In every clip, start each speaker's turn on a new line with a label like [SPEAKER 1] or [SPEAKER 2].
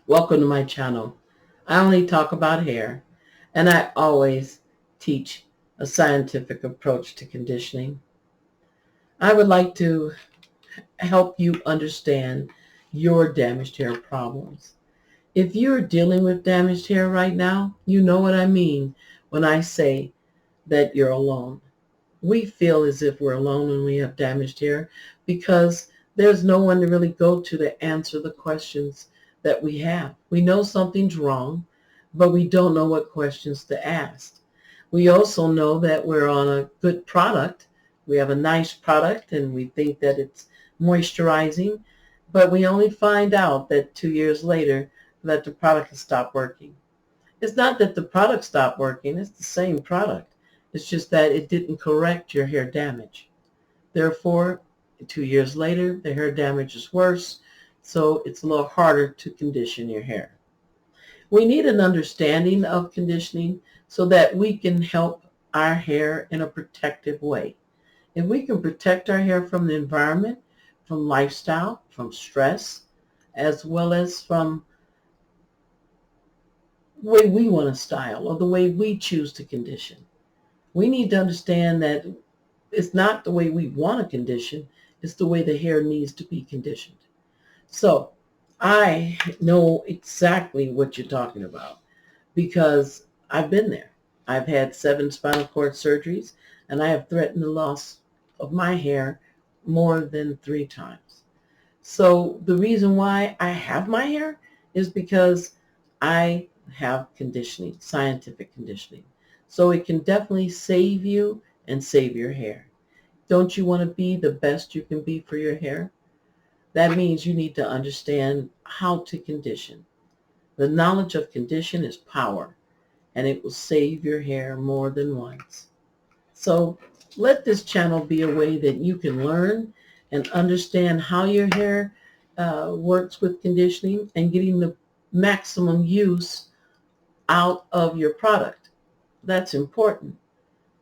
[SPEAKER 1] Welcome to my channel. I only talk about hair, and I always teach a scientific approach to conditioning. I would like to help you understand your damaged hair problems. If you're dealing with damaged hair right now, you know what I mean when I say that you're alone. We feel as if we're alone when we have damaged hair because there's no one to really go to answer the questions that we have. We know something's wrong, but we don't know what questions to ask. We also know that we're on a good product. We have a nice product and we think that it's moisturizing, but we only find out that 2 years later that the product has stopped working. It's not that the product stopped working, it's the same product. It's just that it didn't correct your hair damage. Therefore, 2 years later, the hair damage is worse, so it's a little harder to condition your hair. We need an understanding of conditioning so that we can help our hair in a protective way. If we can protect our hair from the environment, from lifestyle, from stress, as well as from the way we want to style or the way we choose to condition. We need to understand that it's not the way we want to condition, it's the way the hair needs to be conditioned. So I know exactly what you're talking about because I've been there. I've had 7 spinal cord surgeries and I have threatened the loss of my hair more than 3 times. So the reason why I have my hair is because I have conditioning, scientific conditioning. So it can definitely save you and save your hair. Don't you want to be the best you can be for your hair? That means you need to understand how to condition. The knowledge of condition is power, and it will save your hair more than once. So let this channel be a way that you can learn and understand how your hair works with conditioning and getting the maximum use out of your product. That's important.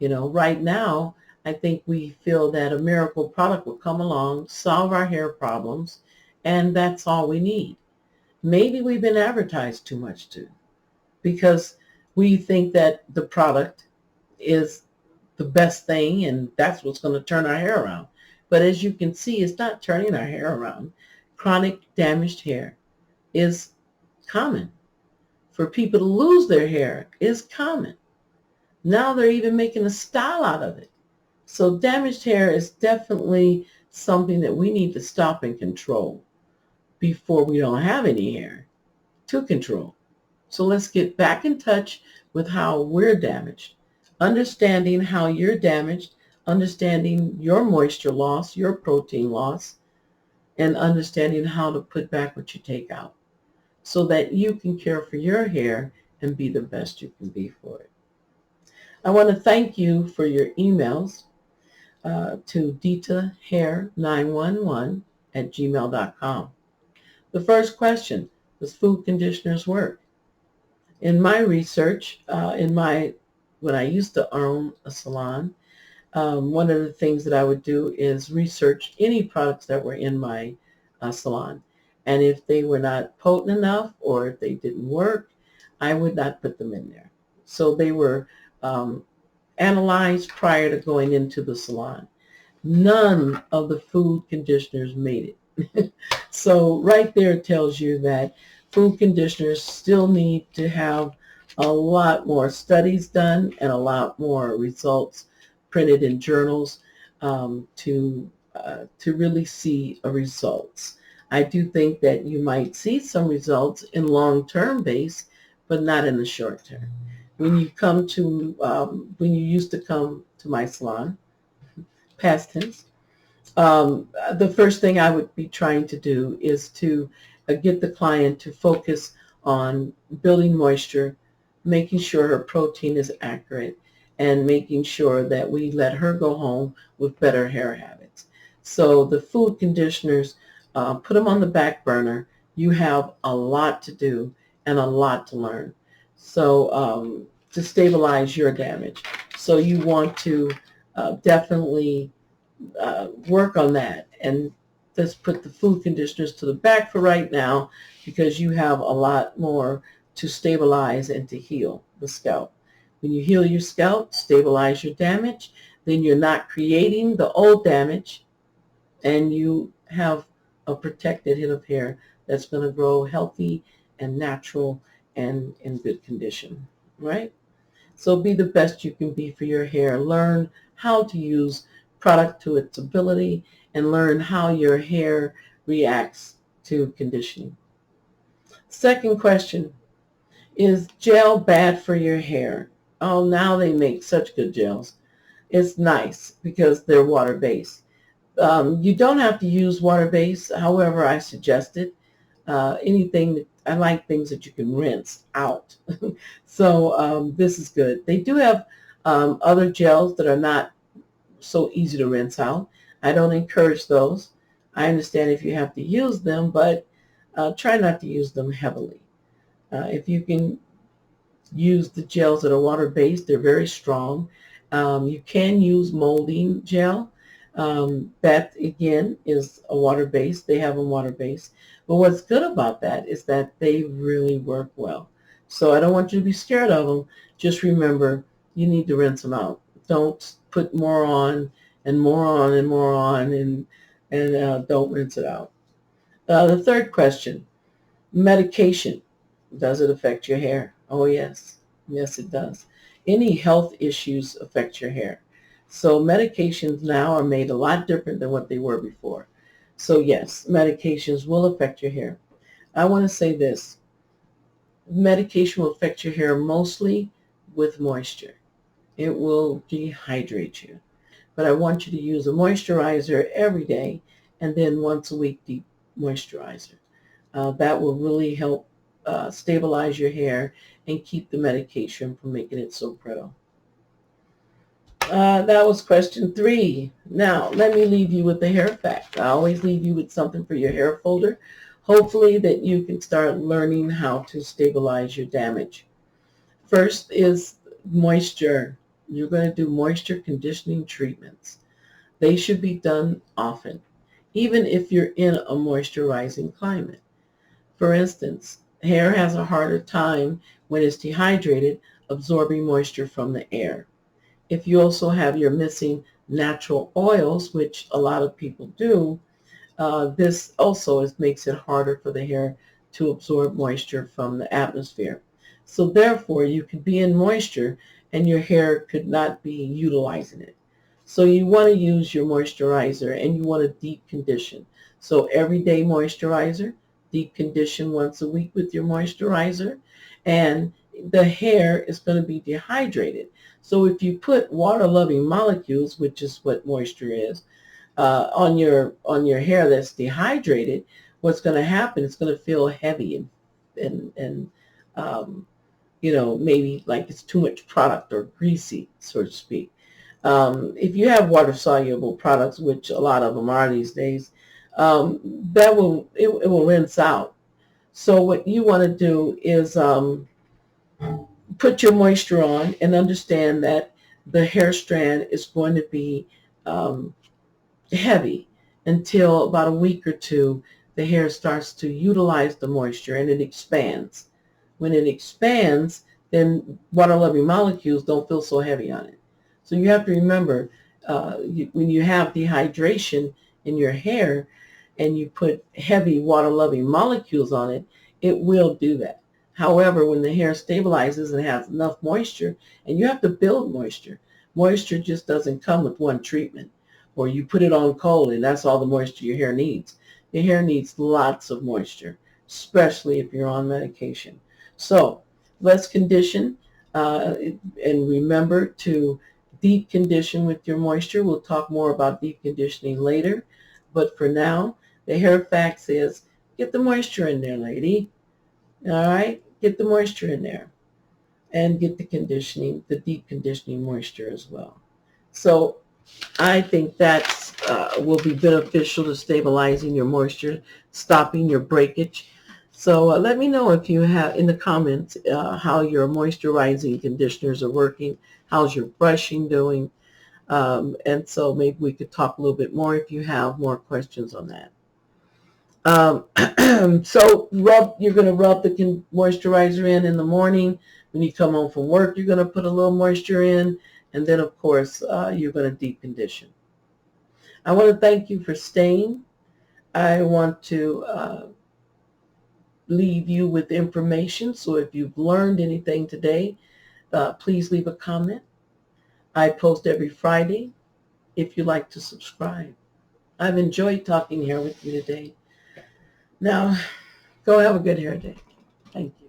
[SPEAKER 1] Right now, I think we feel that a miracle product will come along, solve our hair problems, and that's all we need. Maybe we've been advertised too much too, because we think that the product is the best thing and that's what's going to turn our hair around. But as you can see, it's not turning our hair around. Chronic damaged hair is common. For people to lose their hair is common. Now they're even making a style out of it. So damaged hair is definitely something that we need to stop and control before we don't have any hair to control. So let's get back in touch with how we're damaged, understanding how you're damaged, understanding your moisture loss, your protein loss, and understanding how to put back what you take out so that you can care for your hair and be the best you can be for it. I want to thank you for your emails to ditahair911@gmail.com. The first question, does food conditioners work? In my research, when I used to own a salon, one of the things that I would do is research any products that were in my salon. And if they were not potent enough or if they didn't work, I would not put them in there. So they were analyzed prior to going into the salon. None of the food conditioners made it. So right there tells you that food conditioners still need to have a lot more studies done and a lot more results printed in journals to really see results. I do think that you might see some results in long-term base, but not in the short term. When you used to come to my salon, past tense, the first thing I would be trying to do is to get the client to focus on building moisture, making sure her protein is accurate, and making sure that we let her go home with better hair habits. So the food conditioners, put them on the back burner. You have a lot to do and a lot to learn. So to stabilize your damage. So you want to definitely work on that and let's put the food conditioners to the back for right now because you have a lot more to stabilize and to heal the scalp. When you heal your scalp, stabilize your damage, then you're not creating the old damage, and you have a protected head of hair that's going to grow healthy and natural and in good condition, right? So be the best you can be for your hair. Learn how to use product to its ability and learn how your hair reacts to conditioning. Second question, is gel bad for your hair? Oh, now they make such good gels. It's nice because they're water-based. You don't have to use water-based. However, I suggest it. I like things that you can rinse out. So this is good. They do have other gels that are not so easy to rinse out. I don't encourage those. I understand if you have to use them, but try not to use them heavily. If you can use the gels that are water-based, they're very strong. You can use molding gel. That, again, is a water-based. They have them water-based. But what's good about that is that they really work well. So I don't want you to be scared of them. Just remember, you need to rinse them out. Don't put more on and more on and more on, and don't rinse it out. The third question, medication. Does it affect your hair? Oh, yes. Yes, it does. Any health issues affect your hair. So medications now are made a lot different than what they were before. So yes, medications will affect your hair. I want to say this. Medication will affect your hair mostly with moisture. It will dehydrate you. But I want you to use a moisturizer every day and then once a week deep moisturizer. That will really help stabilize your hair and keep the medication from making it so brittle. That was question 3. Now, let me leave you with the hair fact. I always leave you with something for your hair folder. Hopefully that you can start learning how to stabilize your damage. First is moisture. You're going to do moisture conditioning treatments. They should be done often, even if you're in a moisturizing climate. For instance, hair has a harder time when it's dehydrated absorbing moisture from the air. If you also have your missing natural oils, which a lot of people do, this also makes it harder for the hair to absorb moisture from the atmosphere. So therefore, you could be in moisture and your hair could not be utilizing it. So you want to use your moisturizer and you want to deep condition. So everyday moisturizer, deep condition once a week with your moisturizer, and the hair is going to be dehydrated. So if you put water-loving molecules, which is what moisture is, on your hair that's dehydrated, what's going to happen? It's going to feel heavy and maybe like it's too much product or greasy, so to speak. If you have water-soluble products, which a lot of them are these days, it will rinse out. So what you want to do is put your moisture on and understand that the hair strand is going to be heavy until about a week or two. The hair starts to utilize the moisture and it expands. When it expands, then water-loving molecules don't feel so heavy on it. So you have to remember, when you have dehydration in your hair and you put heavy water-loving molecules on it, it will do that. However, when the hair stabilizes and has enough moisture, and you have to build moisture, moisture just doesn't come with one treatment, or you put it on cold and that's all the moisture your hair needs. Your hair needs lots of moisture, especially if you're on medication. So let's condition and remember to deep condition with your moisture. We'll talk more about deep conditioning later. But for now, the hair fact is get the moisture in there, lady. All right? Get the moisture in there. And get the conditioning, the deep conditioning moisture as well. So I think that will be beneficial to stabilizing your moisture, stopping your breakage. So let me know if you have in the comments how your moisturizing conditioners are working, how's your brushing doing, and so maybe we could talk a little bit more if you have more questions on that. So you're going to rub the moisturizer in the morning. When you come home from work, you're going to put a little moisture in. And then, of course, you're going to deep condition. I want to thank you for staying. I want to leave you with information. So if you've learned anything today, please leave a comment. I post every Friday if you like to subscribe. I've enjoyed talking here with you today. Now, go have a good hair day. Thank you.